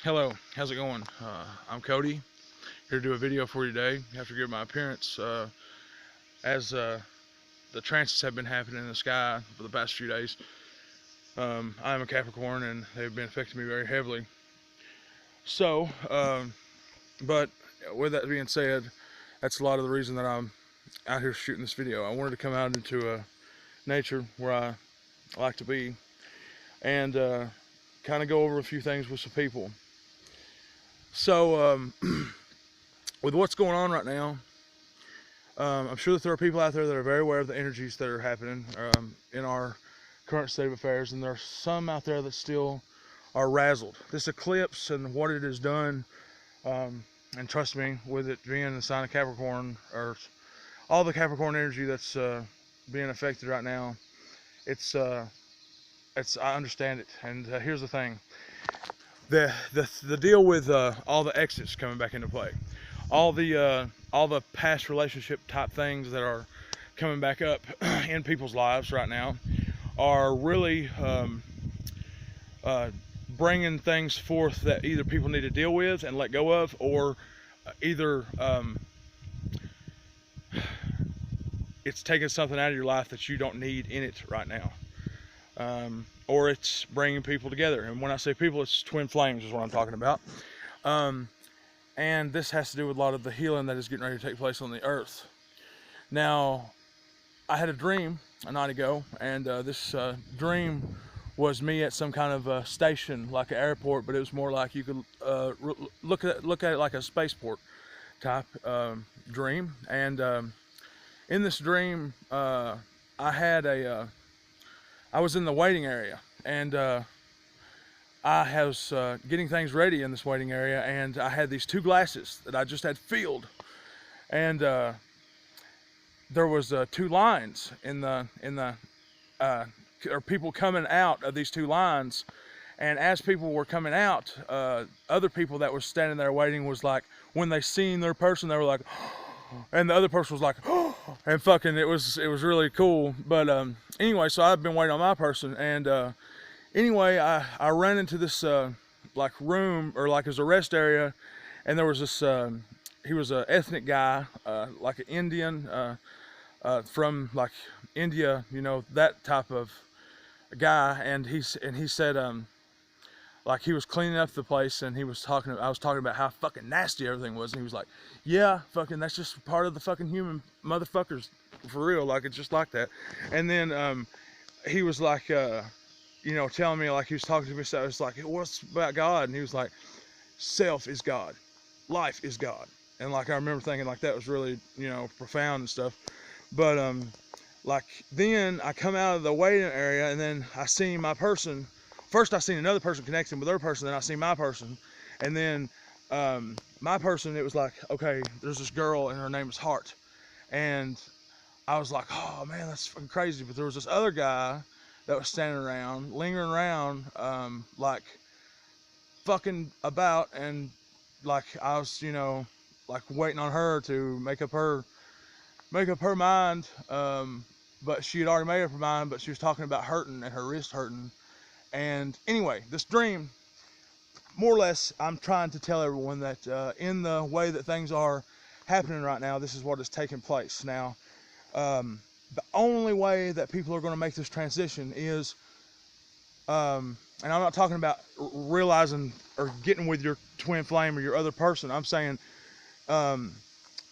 Hello, how's it going? I'm Cody, here to do a video for you today. After giving my appearance, as the transits have been happening in the sky for the past few days. I am a Capricorn and they've been affecting me very heavily. So, but with that being said, that's a lot of the reason that I'm out here shooting this video. I wanted to come out into nature where I like to be and kind of go over a few things with some people. So, with what's going on right now, I'm sure that there are people out there that are very aware of the energies that are happening in our current state of affairs, and there are some out there that still are razzled. This eclipse and what it has done, and trust me, with it being the sign of Capricorn, or all the Capricorn energy that's being affected right now, it's I understand it. And here's the thing: the deal with all the exits coming back into play, all the past relationship type things that are coming back up in people's lives right now are really bringing things forth that either people need to deal with and let go of, or either it's taking something out of your life that you don't need in it right now. Or it's bringing people together. And when I say people, it's twin flames is what I'm talking about. And this has to do with a lot of the healing that is getting ready to take place on the earth. Now, I had a dream a night ago, and this dream was me at some kind of station, like an airport, but it was more like you could look at it like a spaceport type dream. And in this dream, I was in the waiting area, and I was getting things ready in this waiting area, and I had these two glasses that I just had filled, and there was two lines or people coming out of these two lines, and as people were coming out, other people that were standing there waiting was like, when they seen their person, they were like, and the other person was like, and fucking, it was really cool. But anyway, so I've been waiting on my person, and anyway, I ran into this like room, or like his arrest area, and there was this he was an ethnic guy, like an Indian, from like India, you know, that type of guy. And he said like he was cleaning up the place, and I was talking about how fucking nasty everything was, and he was like, yeah, fucking, that's just part of the fucking human motherfuckers, for real, like it's just like that. And then he was like you know, telling me, like he was talking to me, so I was like, what's about God? And he was like, self is God, life is God. And like I remember thinking like that was really, you know, profound and stuff. But like then I come out of the waiting area, and then I see my person. First I seen another person connecting with their person, then I see my person, and then my person, it was like, okay, there's this girl and her name is Heart, and I was like, oh man, that's fucking crazy. But there was this other guy that was standing around, lingering around, like fucking about, and like I was, you know, like waiting on her to make up her mind, but she had already made up her mind, but she was talking about hurting and her wrist hurting. And anyway, this dream, more or less, I'm trying to tell everyone that in the way that things are happening right now, this is what is taking place. Now, the only way that people are going to make this transition is, and I'm not talking about realizing or getting with your twin flame or your other person. I'm saying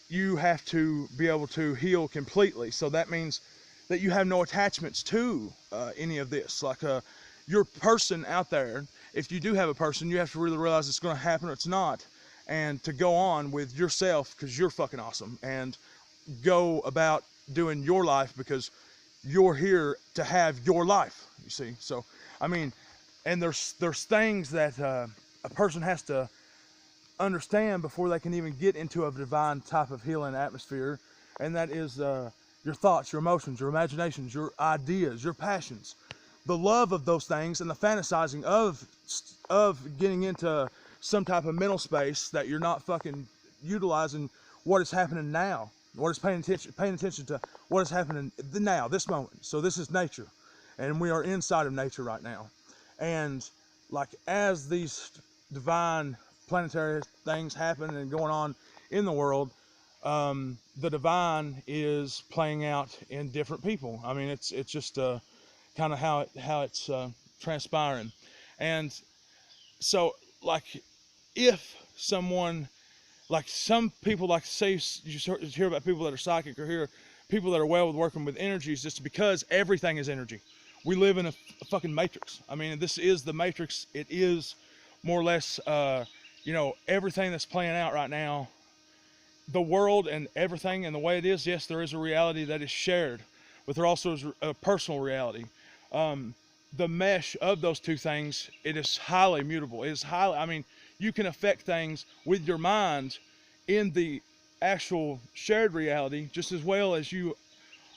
you have to be able to heal completely. So that means that you have no attachments to any of this. Like your person out there, if you do have a person, you have to really realize it's going to happen or it's not, and to go on with yourself because you're fucking awesome, and go about doing your life because you're here to have your life, you see. So I mean, and there's things that a person has to understand before they can even get into a divine type of healing atmosphere, and that is your thoughts, your emotions, your imaginations, your ideas, your passions, the love of those things, and the fantasizing of getting into some type of mental space that you're not fucking utilizing what is happening now, what is paying attention to what is happening now, this moment. So this is nature, and we are inside of nature right now. And like as these divine planetary things happening and going on in the world, the divine is playing out in different people. I mean, it's just kind of how it's transpiring. And so, like, if someone, like some people, like say you hear about people that are psychic, or hear people that are well with working with energies, just because everything is energy. We live in a fucking matrix. I mean, this is the matrix. It is more or less, you know, everything that's playing out right now, the world and everything and the way it is. Yes, there is a reality that is shared, but there also is a personal reality. The mesh of those two things, it is highly mutable. It is highly, I mean, you can affect things with your mind in the actual shared reality just as well as you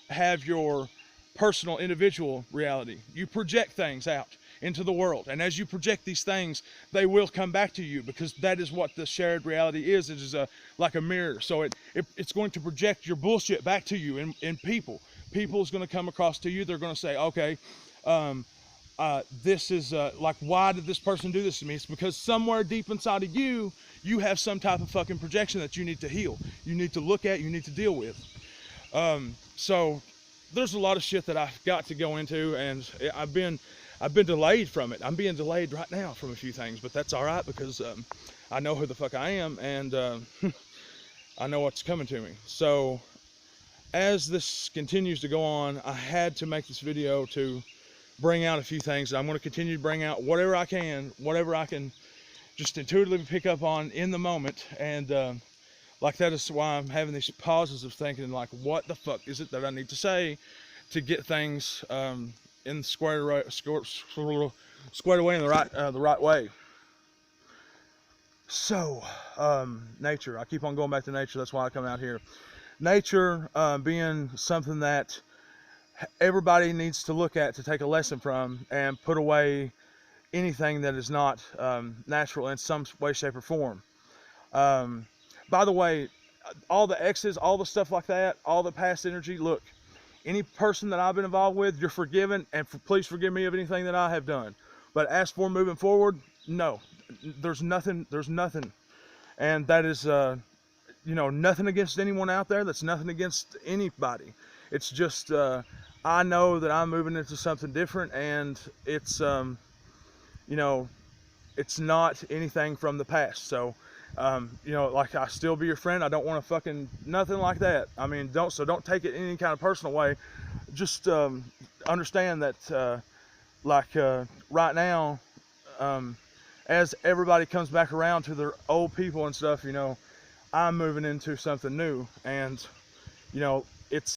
have your personal individual reality. You project things out into the world, and as you project these things, they will come back to you, because that is what the shared reality is. It is like a mirror. So it's going to project your bullshit back to you in people. People is going to come across to you. They're going to say, okay, this is like, why did this person do this to me? It's because somewhere deep inside of you, you have some type of fucking projection that you need to heal. You need to look at, you need to deal with. So there's a lot of shit that I've got to go into, and I've been delayed from it. I'm being delayed right now from a few things, but that's all right, because I know who the fuck I am, and I know what's coming to me. So as this continues to go on, I had to make this video to bring out a few things. I'm going to continue to bring out whatever I can just intuitively pick up on in the moment. And like, that is why I'm having these pauses of thinking, like, what the fuck is it that I need to say to get things in squared away in the right way. So nature, I keep on going back to nature. That's why I come out here. Nature being something that everybody needs to look at, to take a lesson from, and put away anything that is not natural in some way, shape, or form. By the way, all the exes, all the stuff like that, all the past energy, look, any person that I've been involved with, you're forgiven, and please forgive me of anything that I have done. But as for moving forward, no, there's nothing, and that is, you know, nothing against anyone out there. That's nothing against anybody. It's just, I know that I'm moving into something different, and it's, you know, it's not anything from the past. So, you know, like, I still be your friend. I don't want to fucking nothing like that. I mean, don't take it in any kind of personal way. Just understand that, like, right now, as everybody comes back around to their old people and stuff, you know, I'm moving into something new, and, you know, it's